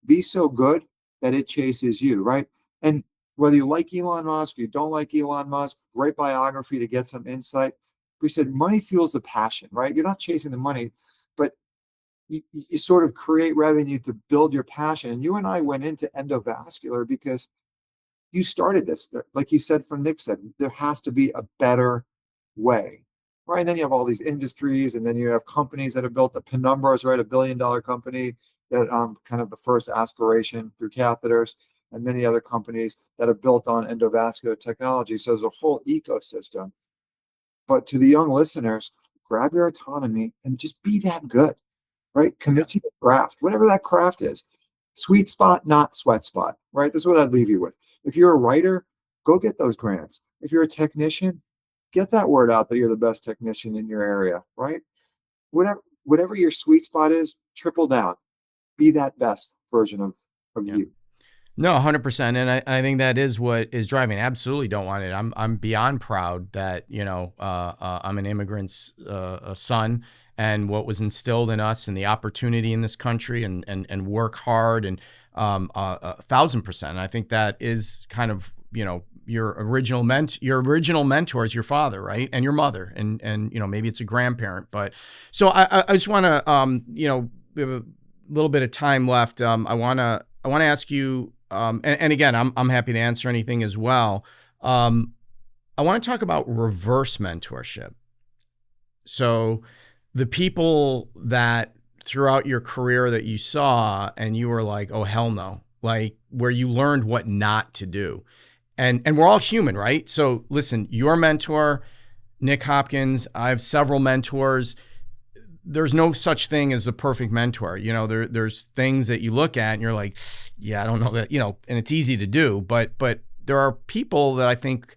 S1: Be so good that it chases you, right? And whether you like Elon Musk or you don't like Elon Musk, great biography to get some insight. He said, money fuels the passion, right? You're not chasing the money, but you sort of create revenue to build your passion. And you and I went into endovascular because you started this. Like you said, Nick said, there has to be a better way. Right. And then you have all these industries, and then you have companies that have built the Penumbra's, right? $1 billion company that kind of the first aspiration through catheters, and many other companies that have built on endovascular technology. So there's a whole ecosystem. But to the young listeners, grab your autonomy and just be that good, right? Commit to the craft, whatever that craft is. Sweet spot, not sweat spot, right? This is what I'd leave you with. If you're a writer, go get those grants. If you're a technician, get that word out that you're the best technician in your area, right? Whatever your sweet spot is, triple down. Be that best version of you.
S2: No, 100%. And I think that is what is driving. Absolutely don't want it. I'm beyond proud that, I'm an immigrant's son, and what was instilled in us and the opportunity in this country and work hard and 1,000%. I think that is kind of, your original mentor is your father, right? And your mother, and maybe it's a grandparent. But so I just want to, we have a little bit of time left. I want to ask you, and again, I'm happy to answer anything as well. I want to talk about reverse mentorship. So the people that throughout your career that you saw and you were like, oh, hell no, like where you learned what not to do. And we're all human, right? So listen, your mentor, Nick Hopkins, I have several mentors. There's no such thing as a perfect mentor. There's things that you look at and you're like, yeah, I don't know that, and it's easy to do, but there are people that I think,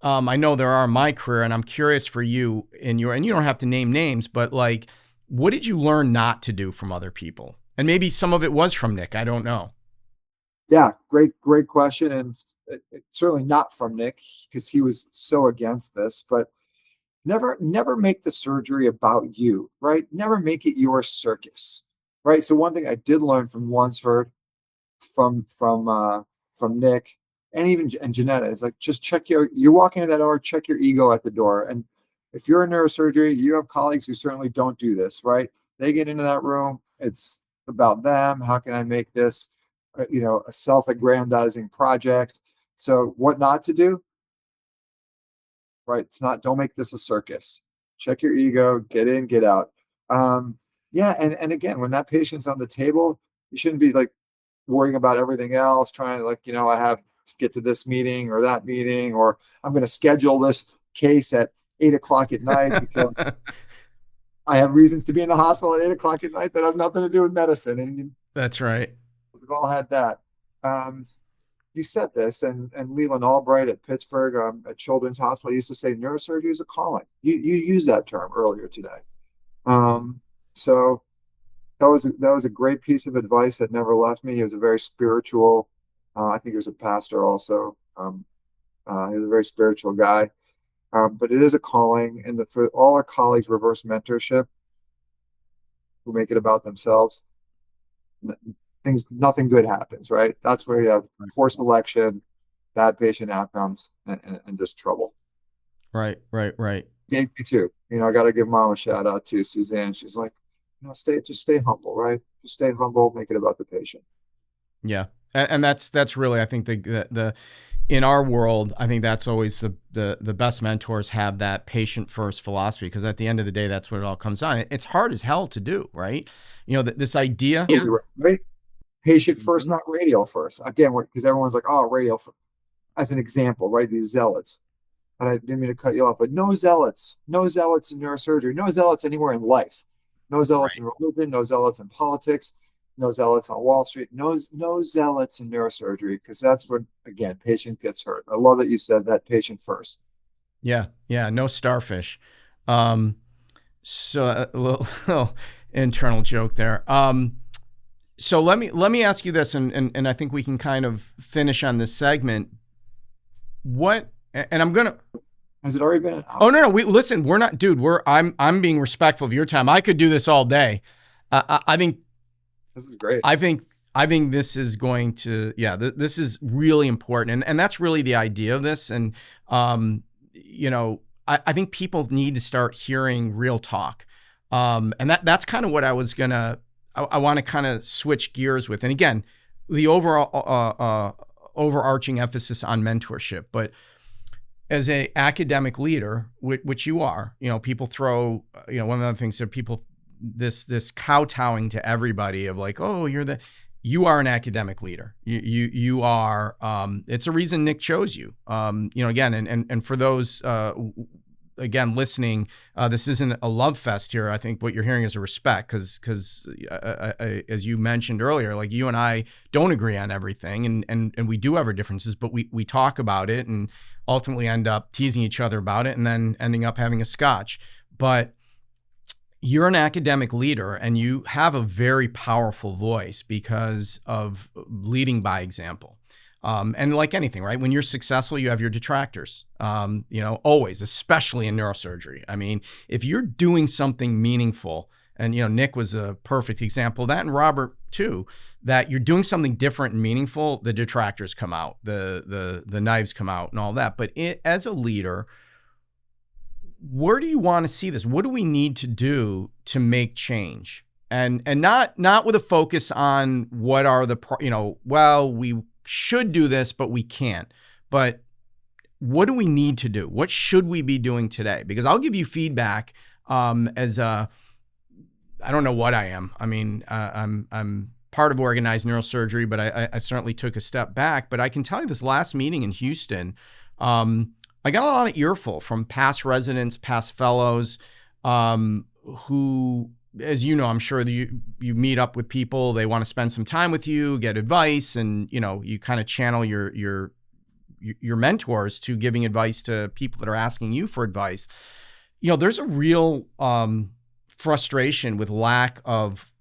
S2: I know there are in my career, and I'm curious for you and you don't have to name names, but like, what did you learn not to do from other people? And maybe some of it was from Nick. I don't know.
S1: Yeah, great question. And certainly not from Nick, because he was so against this, but never make the surgery about you, right? Never make it your circus, right? So one thing I did learn from Lunsford, from Nick, and even and Janetta is like, just you're walking in that door, check your ego at the door. And if you're in neurosurgery, you have colleagues who certainly don't do this, right? They get into that room, it's about them. How can I make this, a self-aggrandizing project? So what not to do, right? Don't make this a circus. Check your ego, get in, get out. Yeah. And again, when that patient's on the table, you shouldn't be like worrying about everything else, trying to I have to get to this meeting or that meeting, or I'm going to schedule this case at 8:00 at night because I have reasons to be in the hospital at 8:00 at night that have nothing to do with medicine. And
S2: that's right.
S1: We've all had that. You said this, and Leland Albright at Pittsburgh, at Children's Hospital, used to say neurosurgery is a calling. You used that term earlier today. So that was a great piece of advice that never left me. He was a very spiritual. I think he was a pastor also. He was a very spiritual guy. But it is a calling, and for all our colleagues, reverse mentorship, who make it about themselves. Nothing good happens, right? That's where you have poor selection, bad patient outcomes, and just trouble.
S2: Right.
S1: Yeah, me too. I got to give Mom a shout out too, Suzanne. She's like, just stay humble, right? Just stay humble, make it about the patient.
S2: Yeah, and that's really, I think the in our world, I think that's always the best mentors have that patient first philosophy, because at the end of the day, that's what it all comes on. It's hard as hell to do, right? This idea,
S1: right? Patient first, not radial first. Again, because everyone's like, oh, radial first. As an example, right? These zealots. And I didn't mean to cut you off, but no zealots in neurosurgery, no zealots anywhere in life, no zealots in religion, no zealots in politics, no zealots on Wall Street, no zealots in neurosurgery, because that's when, again, patient gets hurt. I love that you said that, patient first.
S2: Yeah, no starfish. So a little internal joke there. So let me ask you this, and I think we can kind of finish on this segment. And I'm gonna.
S1: Has it already been an hour?
S2: Oh no! Listen. We're not, dude. I'm being respectful of your time. I could do this all day. I think
S1: this is great.
S2: I think this is going to. Yeah. This is really important, and that's really the idea of this. And I think people need to start hearing real talk. And that's kind of what I was gonna. I want to kind of switch gears with, and again, the overall overarching emphasis on mentorship, but as a academic leader, which you are, people throw, one of the things that people, this kowtowing to everybody of like, oh, you are an academic leader. You are, it's a reason Nick chose you. Again, and for those, again, listening, this isn't a love fest here. I think what you're hearing is a respect, because as you mentioned earlier, like you and I don't agree on everything, and we do have our differences, but we talk about it and ultimately end up teasing each other about it and then ending up having a scotch. But you're an academic leader, and you have a very powerful voice because of leading by example. And like anything, right? When you're successful, you have your detractors, always, especially in neurosurgery. I mean, if you're doing something meaningful, and, Nick was a perfect example of that, and Robert too, that you're doing something different and meaningful, the detractors come out, the knives come out and all that. But as a leader, where do you want to see this? What do we need to do to make change? And not with a focus on what are we should do this, but we can't. But what do we need to do? What should we be doing today? Because I'll give you feedback I don't know what I am. I mean, I'm part of organized neurosurgery, but I certainly took a step back. But I can tell you this last meeting in Houston, I got a lot of earful from past residents, past fellows, who, as you know, I'm sure that you meet up with people, they want to spend some time with you, get advice, and you kind of channel your mentors to giving advice to people that are asking you for advice. There's a real frustration with lack of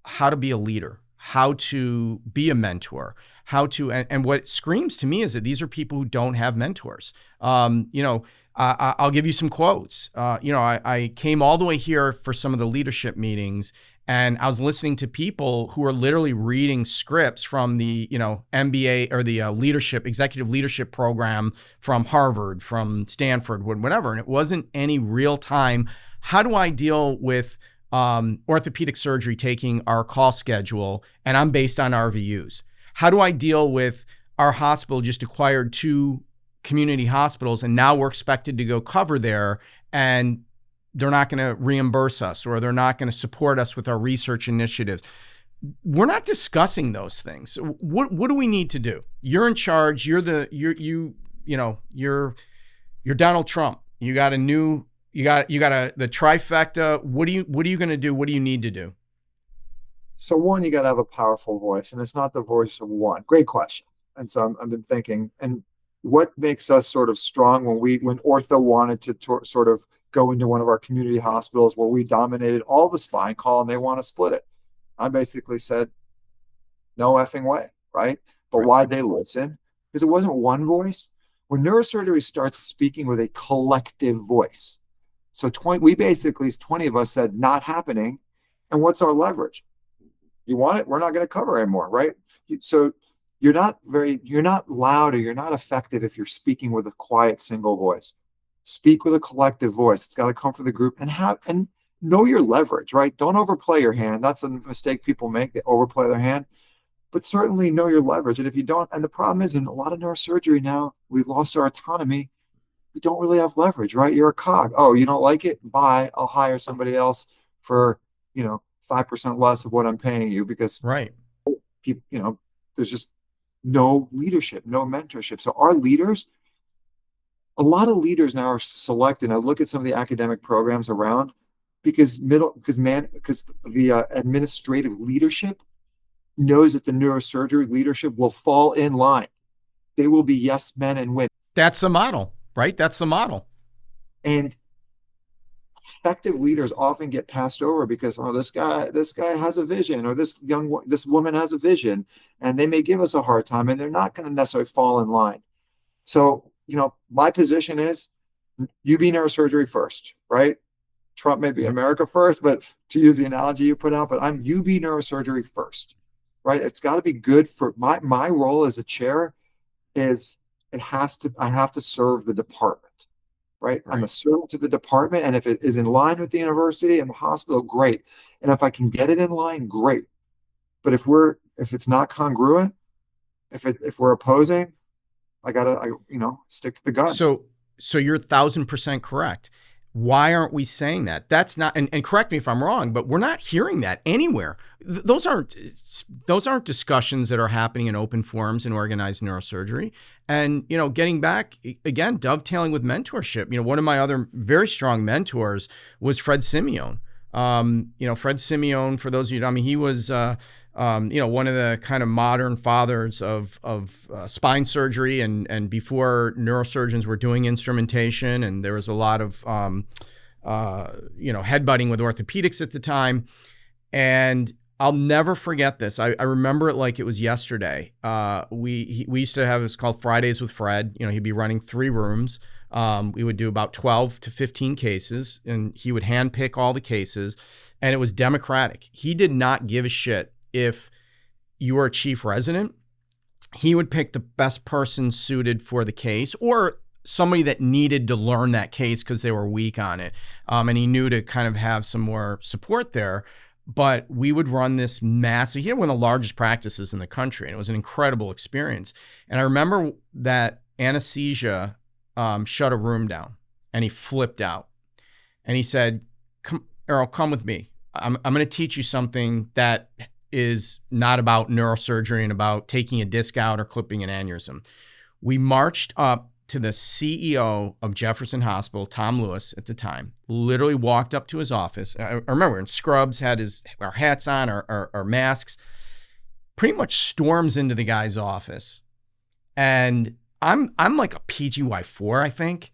S2: how to be a leader, how to be a mentor, and what screams to me is that these are people who don't have mentors. I'll give you some quotes. I came all the way here for some of the leadership meetings, and I was listening to people who are literally reading scripts from the, MBA or the executive leadership program from Harvard, from Stanford, whatever. And it wasn't any real time. How do I deal with orthopedic surgery taking our call schedule, and I'm based on RVUs? How do I deal with our hospital just acquired 2 community hospitals, and now we're expected to go cover there, and they're not going to reimburse us, or they're not going to support us with our research initiatives? We're not discussing those things. What do we need to do? You're in charge. You're Donald Trump. You got the trifecta. What are you going to do? What do you need to do?
S1: So one, you got to have a powerful voice, and it's not the voice of one. Great question. And so I've been thinking, and what makes us sort of strong when ortho wanted to sort of go into one of our community hospitals where we dominated all the spine call and they want to split it. I basically said, no effing way, right? But why'd they listen? Because it wasn't one voice. When neurosurgery starts speaking with a collective voice, so 20 of us said, not happening. And what's our leverage? You want it? We're not going to cover anymore, right? So you're not loud, or you're not effective if you're speaking with a quiet single voice. Speak with a collective voice. It's got to come from the group, and know your leverage, right? Don't overplay your hand. That's a mistake people make. They overplay their hand, but certainly know your leverage. And if you don't, and the problem is in a lot of neurosurgery now, we've lost our autonomy. We don't really have leverage, right? You're a cog. Oh, you don't like it? Bye. I'll hire somebody else for, 5% less of what I'm paying you, because
S2: right.
S1: People, there's just no leadership, no mentorship. So our leaders, a lot of leaders now are selected. I look at some of the academic programs around because the administrative leadership knows that the neurosurgery leadership will fall in line. They will be yes men and women.
S2: This model, right? That's the model.
S1: And effective leaders often get passed over because, this guy has a vision, or this woman has a vision, and they may give us a hard time, and they're not going to necessarily fall in line. So, my position is you be neurosurgery first, right? Trump may be America first, but to use the analogy you put out, but you be neurosurgery first, right? It's got to be good for my role as a chair is I have to serve the department, right? I'm a servant to the department. And if it is in line with the university and the hospital, great. And if I can get it in line, great. But if it's not congruent, if we're opposing, I gotta stick to the guns.
S2: So you're 1,000% correct. Why aren't we saying that? That's not, and correct me if I'm wrong, but we're not hearing that anywhere. Those aren't discussions that are happening in open forums in organized neurosurgery. And, getting back again, dovetailing with mentorship, one of my other very strong mentors was Fred Simeone. Fred Simeone, for those of you, he was, one of the kind of modern fathers of spine surgery, and before neurosurgeons were doing instrumentation, and there was a lot of headbutting with orthopedics at the time. And I'll never forget this. I remember it like it was yesterday. We used to have this called Fridays with Fred. He'd be running 3 rooms. We would do about 12 to 15 cases, and he would handpick all the cases, and it was democratic. He did not give a shit if you were a chief resident. He would pick the best person suited for the case, or somebody that needed to learn that case because they were weak on it. And he knew to kind of have some more support there. But we would run this massive, he had one of the largest practices in the country, and it was an incredible experience. And I remember that anesthesia shut a room down, and he flipped out. And he said, Erol, come with me. I'm going to teach you something that is not about neurosurgery and about taking a disc out or clipping an aneurysm. We marched up to the CEO of Jefferson Hospital, Tom Lewis at the time, literally walked up to his office. I remember in scrubs, had our hats on, our masks, pretty much storms into the guy's office. And I'm like a PGY4, I think.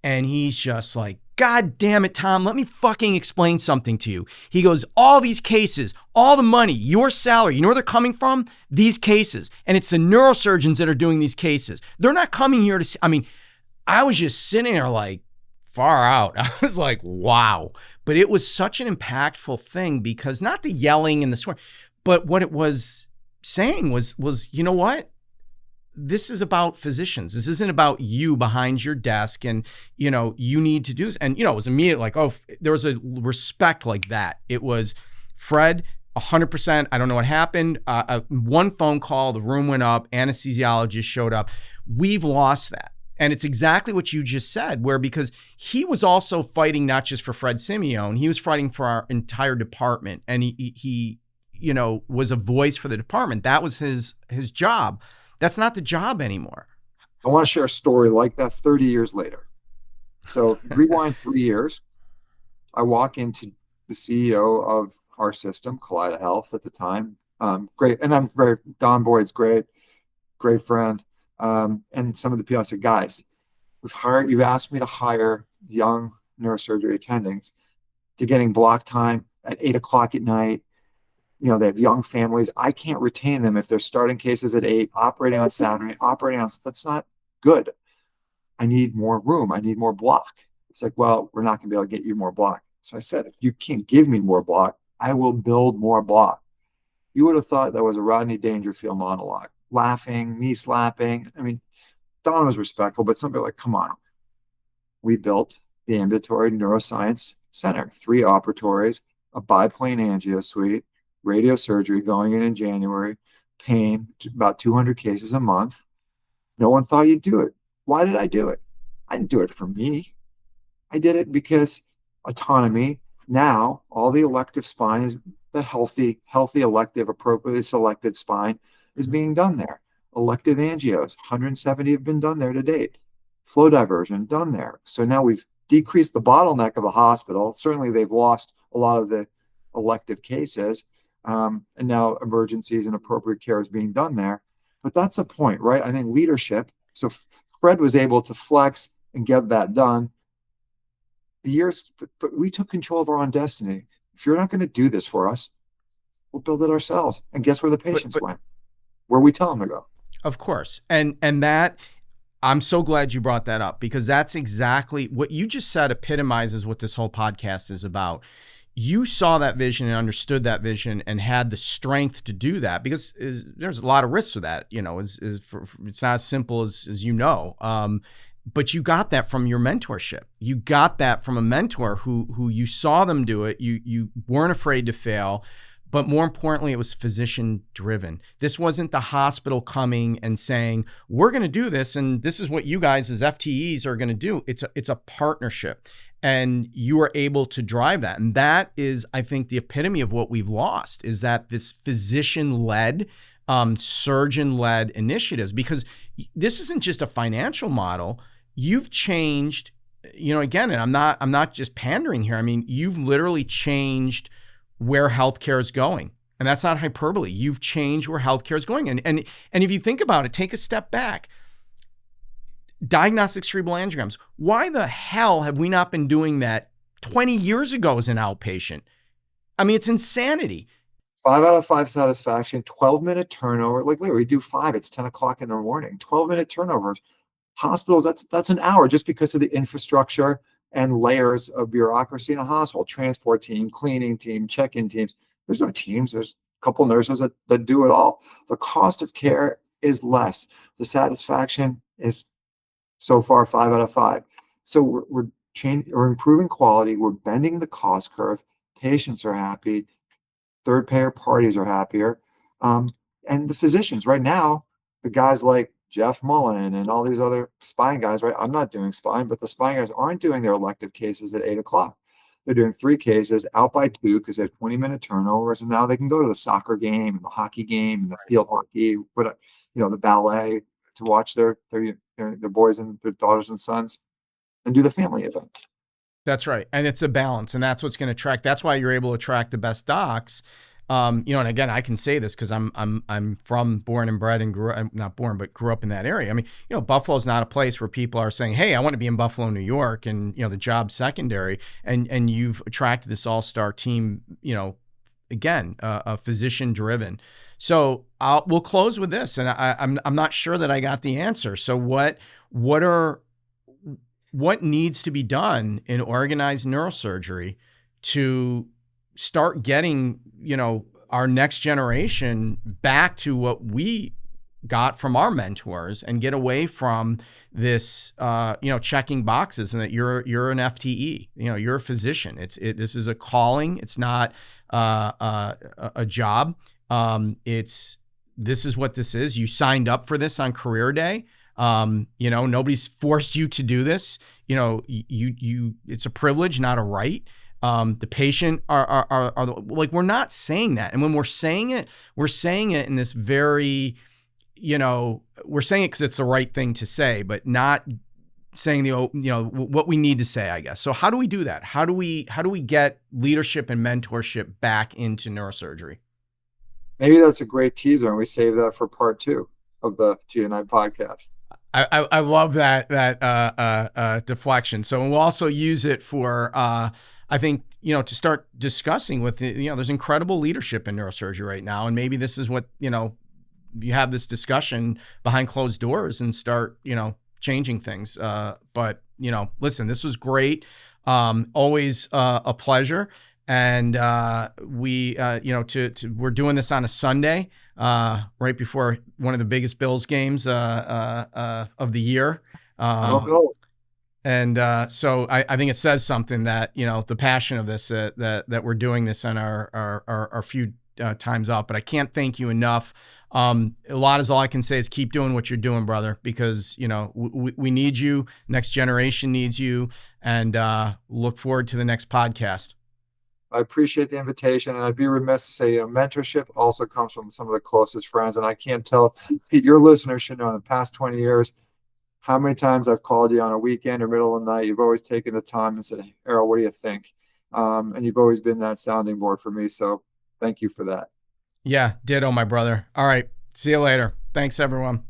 S2: And he's just like, God damn it, Tom, let me fucking explain something to you. He goes, all these cases, all the money, your salary, you know where they're coming from? These cases. And it's the neurosurgeons that are doing these cases. They're not coming here to see. I mean, I was just sitting there like far out. I was like, wow. But it was such an impactful thing because not the yelling and the swearing, but what it was saying was, you know what? This is about physicians. This isn't about you behind your desk and, you know, you need to do this. And, you know, it was immediate like, oh, there was a respect like that. It was Fred, 100%. I don't know what happened. One phone call, the room went up, anesthesiologist showed up. We've lost that. And it's exactly what you just said, where because he was also fighting not just for Fred Simeone, he was fighting for our entire department. And he you know, was a voice for the department. That was his job. That's not the job anymore.
S1: I want to share a story like that 30 years later. So rewind 3 years. I walk into the CEO of our system, Kaleida Health at the time. Great. And Don Boyd's great friend. And some of the people, I said, guys, you've asked me to hire young neurosurgery attendings to getting block time at 8:00 at night. You know, they have young families. I can't retain them if they're starting cases at 8, operating on Saturday, that's not good. I need more room. I need more block. It's like, well, we're not going to be able to get you more block. So I said, if you can't give me more block, I will build more block. You would have thought that was a Rodney Dangerfield monologue, laughing, knee slapping. I mean, Don was respectful, but somebody like, come on. We built the ambulatory neuroscience center, 3 operatories, a biplane angio suite, radiosurgery going in January, pain, about 200 cases a month. No one thought you'd do it. Why did I do it? I didn't do it for me. I did it because autonomy. Now, all the elective spine is the healthy elective, appropriately selected spine is being done there. Elective angios, 170 have been done there to date. Flow diversion, done there. So now we've decreased the bottleneck of the hospital. Certainly they've lost a lot of the elective cases. And now emergencies and appropriate care is being done there. But that's the point, right? I think leadership. So Fred was able to flex and get that done. But we took control of our own destiny. If you're not going to do this for us, we'll build it ourselves. And guess where the patients went? Where we tell them to go.
S2: Of course. And that, I'm so glad you brought that up because that's exactly what you just said epitomizes what this whole podcast is about. You saw that vision and understood that vision and had the strength to do that because there's a lot of risks with that. You know, it's not as simple as you know. But you got that from your mentorship. You got that from a mentor who you saw them do it. You weren't afraid to fail. But more importantly, it was physician driven. This wasn't the hospital coming and saying, we're going to do this. And this is what you guys as FTEs are going to do. It's a partnership. And you are able to drive that. And that is, I think, the epitome of what we've lost is that this physician-led, surgeon-led initiatives, because this isn't just a financial model. You've changed, you know, again, and I'm not just pandering here. I mean, you've literally changed where healthcare is going. And that's not hyperbole. You've changed where healthcare is going. And if you think about it, take a step back. Diagnostic cerebral angiograms. Why the hell have we not been doing that 20 years ago as an outpatient? I mean, it's insanity.
S1: 5 out of 5 satisfaction, 12-minute turnover. Like, we do 5, it's 10 o'clock in the morning. 12-minute turnovers. Hospitals, that's an hour just because of the infrastructure and layers of bureaucracy in a hospital. Transport team, cleaning team, check-in teams. There's no teams. There's a couple nurses that do it all. The cost of care is less. The satisfaction is so far 5 out of 5. So we're improving quality. We're bending the cost curve. Patients are happy. Third payer parties are happier. And the physicians right now, the guys like Jeff Mullen and all these other spine guys, right? I'm not doing spine, but the spine guys aren't doing their elective cases at 8 o'clock. They're doing 3 cases out by 2 because they have 20-minute turnovers. And now they can go to the soccer game and the hockey game and the field hockey, the ballet to watch their boys and their daughters and sons and do the family events.
S2: That's right. And it's a balance. And that's what's going to attract. That's why you're able to attract the best docs. And again, I can say this because I'm from born and bred and I'm not born, but grew up in that area. I mean, Buffalo's not a place where people are saying, "Hey, I want to be in Buffalo, New York," and the job's secondary. And you've attracted this all-star team. Again, physician driven. So we'll close with this, and I'm not sure that I got the answer. So what needs to be done in organized neurosurgery to start getting, our next generation back to what we got from our mentors and get away from this, checking boxes and that you're an FTE, you're a physician. This is a calling. It's not a job. This is what this is. You signed up for this on career day. Nobody's forced you to do this. It's a privilege, not a right. The patient are like, we're not saying that. And when we're saying it in this very, we're saying it because it's the right thing to say, but not saying what we need to say, I guess. So how do we do that? How do we get leadership and mentorship back into neurosurgery?
S1: Maybe that's a great teaser, and we save that for part 2 of the GNI podcast.
S2: I love that deflection. So we'll also use it for I think to start discussing with there's incredible leadership in neurosurgery right now, and maybe this is what you have this discussion behind closed doors and start changing things. But listen, this was great. Always a pleasure. And we're doing this on a Sunday, right before one of the biggest Bills games of the year. And so I think it says something that the passion of this that we're doing this on our few times off. But I can't thank you enough. A lot is all I can say is keep doing what you're doing, brother, because we need you. Next generation needs you, and look forward to the next podcast.
S1: I appreciate the invitation, and I'd be remiss to say, mentorship also comes from some of the closest friends. And I can't tell, Pete, your listeners should know in the past 20 years, how many times I've called you on a weekend or middle of the night. You've always taken the time and said, "Hey, Erol, what do you think?" And you've always been that sounding board for me. So thank you for that.
S2: Yeah, ditto, my brother. All right. See you later. Thanks, everyone.